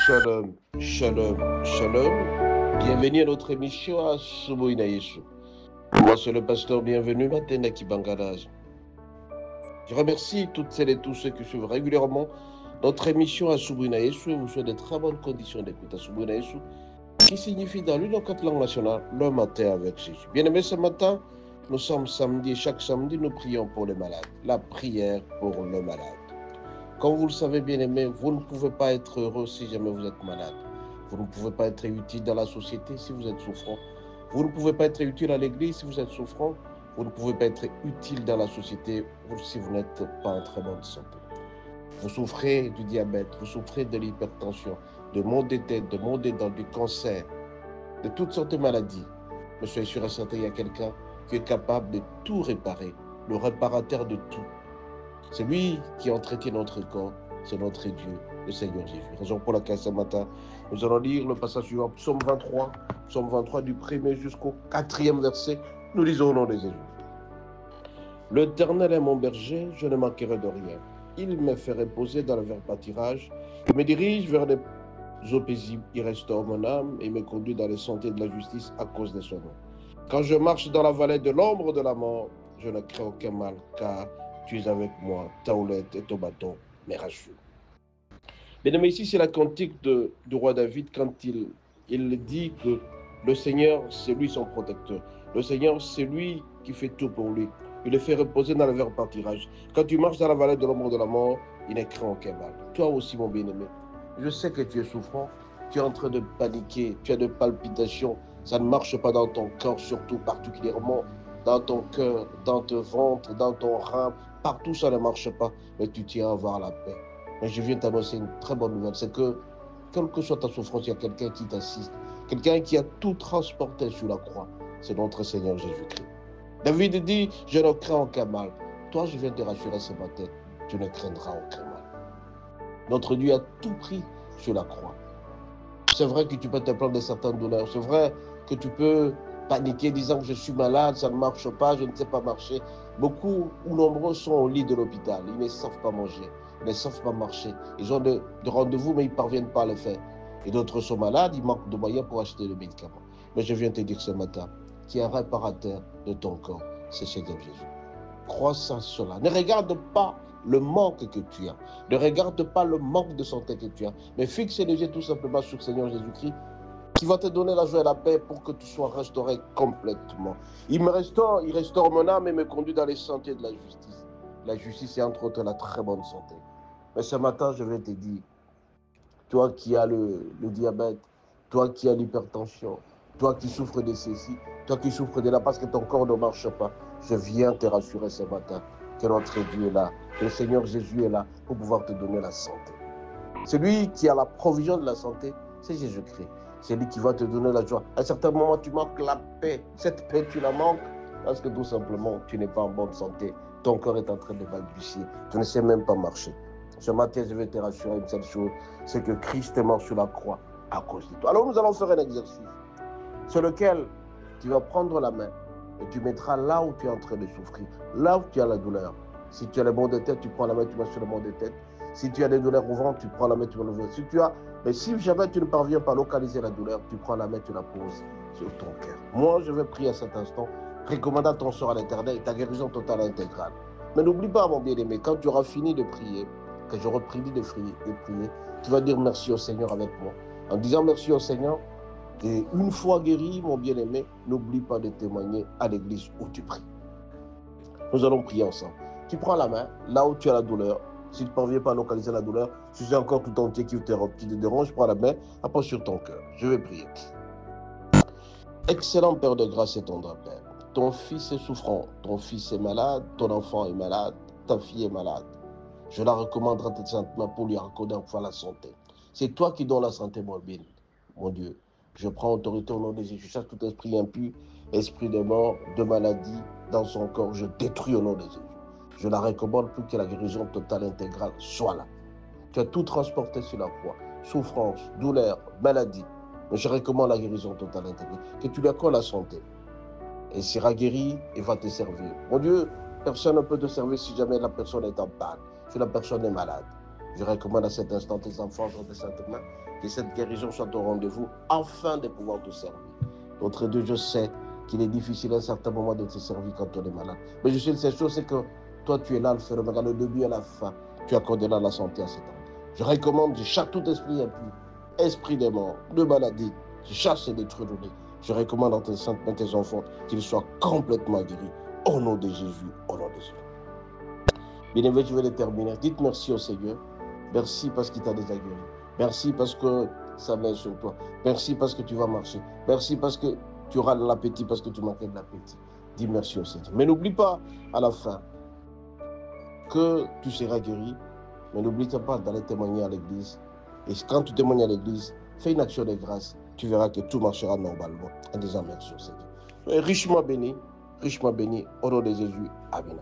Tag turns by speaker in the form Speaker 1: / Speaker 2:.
Speaker 1: Shalom, shalom, shalom. Bienvenue à notre émission à Subuina Yesu. Moi, c'est le pasteur bienvenu, Matenda Kibangalage. Je remercie toutes celles et tous ceux qui suivent régulièrement notre émission à Subuina Yesu et vous souhaite de très bonnes conditions d'écoute à Subuina Yesu, qui signifie dans l'une des quatre langues nationales, le matin avec Jésus. Bien-aimés, ce matin, nous sommes samedi et chaque samedi, nous prions pour les malades. La prière pour le malade. Comme vous le savez, bien-aimés, vous ne pouvez pas être heureux si jamais vous êtes malade. Vous ne pouvez pas être utile dans la société si vous êtes souffrant. Vous ne pouvez pas être utile à l'église si vous êtes souffrant. Vous ne pouvez pas être utile dans la société si vous n'êtes pas en très bonne santé. Vous souffrez du diabète, vous souffrez de l'hypertension, de maux de tête, de maux des dents, du cancer, de toutes sortes de maladies. Mais soyez sûr et certain, il y a quelqu'un qui est capable de tout réparer, le réparateur de tout. C'est lui qui entretient notre corps, c'est notre Dieu, le Seigneur Jésus. Raison pour laquelle ce matin, nous allons lire le passage suivant, Psaume 23 du 1er jusqu'au 4e verset. Nous lisons au nom de Jésus. L'Éternel est mon berger, je ne manquerai de rien. Il me fait reposer dans le vert pâturage, il me dirige vers les eaux paisibles, il restaure mon âme et me conduit dans les sentiers de la justice à cause de son nom. Quand je marche dans la vallée de l'ombre de la mort, je ne crains aucun mal, car tu es avec moi, ta houlette et ton bâton me rassurent. Bien aimé, ici c'est la cantique du roi David quand il dit que le Seigneur, c'est lui son protecteur. Le Seigneur, c'est lui qui fait tout pour lui. Il le fait reposer dans le vert pâturage. Quand tu marches dans la vallée de l'ombre de la mort, il ne craint aucun mal. Toi aussi, mon bien-aimé, je sais que tu es souffrant, tu es en train de paniquer, tu as des palpitations, ça ne marche pas dans ton corps, surtout particulièrement dans ton cœur, dans ton ventre, dans ton rein, partout ça ne marche pas, mais tu tiens à avoir la paix. Mais je viens t'annoncer une très bonne nouvelle, c'est que quelle que soit ta souffrance, il y a quelqu'un qui t'assiste, quelqu'un qui a tout transporté sur la croix, c'est notre Seigneur Jésus-Christ. David dit, je ne crains aucun mal. Toi, je viens te rassurer ce matin, tu ne craindras aucun mal. Notre Dieu a tout pris sur la croix. C'est vrai que tu peux te plaindre de certaines douleurs, c'est vrai que tu peux paniquer disant que je suis malade, ça ne marche pas, je ne sais pas marcher. Beaucoup ou nombreux sont au lit de l'hôpital, ils ne savent pas manger, ils ne savent pas marcher. Ils ont de rendez-vous mais ils ne parviennent pas à le faire. Et d'autres sont malades, ils manquent de moyens pour acheter le médicament. Mais je viens te dire ce matin, qui est un réparateur de ton corps, c'est Seigneur Jésus. Crois ça cela. Ne regarde pas le manque que tu as. Ne regarde pas le manque de santé que tu as. Mais fixe les yeux tout simplement sur le Seigneur Jésus-Christ qui va te donner la joie et la paix pour que tu sois restauré complètement. Il restaure mon âme et me conduit dans les sentiers de la justice. La justice est entre autres la très bonne santé. Mais ce matin, je vais te dire, toi qui as le diabète, toi qui as l'hypertension, toi qui souffres de ceci, toi qui souffres de là parce que ton corps ne marche pas, je viens te rassurer ce matin que notre Dieu est là, que le Seigneur Jésus est là pour pouvoir te donner la santé. Celui qui a la provision de la santé, c'est Jésus-Christ. C'est lui qui va te donner la joie. À un certain moment, tu manques la paix. Cette paix, tu la manques parce que tout simplement, tu n'es pas en bonne santé. Ton corps est en train de balbutier. Tu ne sais même pas marcher. Ce matin, je vais te rassurer une seule chose, c'est que Christ est mort sur la croix à cause de toi. Alors nous allons faire un exercice sur lequel tu vas prendre la main et tu mettras là où tu es en train de souffrir, là où tu as la douleur. Si tu as les maux de tête, tu prends la main, tu mets sur le maux de tête. Si tu as des douleurs au ventre, tu prends la main, tu mets le ventre. Mais si jamais tu ne parviens pas à localiser la douleur, tu prends la main, tu la poses sur ton cœur. Moi, je vais prier à cet instant, recommandant ton sort à l'Éternel et ta guérison totale et intégrale. Mais n'oublie pas, mon bien-aimé, quand tu auras fini de prier, que j'aurai prié de prier, tu vas dire merci au Seigneur avec moi. En disant merci au Seigneur, et une fois guéri, mon bien-aimé, n'oublie pas de témoigner à l'église où tu pries. Nous allons prier ensemble. Tu prends la main, là où tu as la douleur. Si tu ne parviens pas à localiser la douleur, si c'est encore tout entier qui te dérange, prends la main, appuie sur ton cœur. Je vais prier. Excellent Père de grâce et tendre Père. Ton fils est souffrant, ton fils est malade, ton enfant est malade, ta fille est malade. Je la recommande à tes saintes mains pour lui accorder enfin la santé. C'est toi qui donnes la santé, mon bien, mon Dieu. Je prends autorité au nom de Jésus. Je chasse tout esprit impur, esprit de mort, de maladie dans son corps. Je détruis au nom de Jésus. Je la recommande pour que la guérison totale intégrale soit là. Tu as tout transporté sur la croix. Souffrance, douleur, maladie. Mais je recommande la guérison totale intégrale. Que tu lui accordes la santé. Elle sera guérie et va te servir. Mon Dieu, personne ne peut te servir si jamais la personne est en panne, si la personne est malade. Je recommande à cet instant tes enfants entre tes saintes mains, que cette guérison soit au rendez-vous afin de pouvoir te servir. Notre Dieu, je sais qu'il est difficile à un certain moment de te servir quand on est malade. Mais je sais une seule chose, c'est que toi, tu es là, le phénomène, le début et la fin. Tu accordes là la santé à cet homme. Je recommande, je chasse tout esprit impur, esprit de mort, de maladie. Je chasse et détruis le nez. Je recommande dans tes saintes mains, tes enfants, qu'ils soient complètement guéris. Au nom de Jésus, au nom de Jésus. Bien-aimé, je vais terminer. Dites merci au Seigneur. Merci parce qu'il t'a déjà guéri. Merci parce que sa main est sur toi. Merci parce que tu vas marcher. Merci parce que tu auras de l'appétit, parce que tu manquais de l'appétit. Dis merci au Seigneur. Mais n'oublie pas à la fin que tu seras guéri. Mais n'oublie pas d'aller témoigner à l'église. Et quand tu témoignes à l'église, fais une action de grâce. Tu verras que tout marchera normalement en disant merci au Seigneur. Richement béni au nom de Jésus. Amen.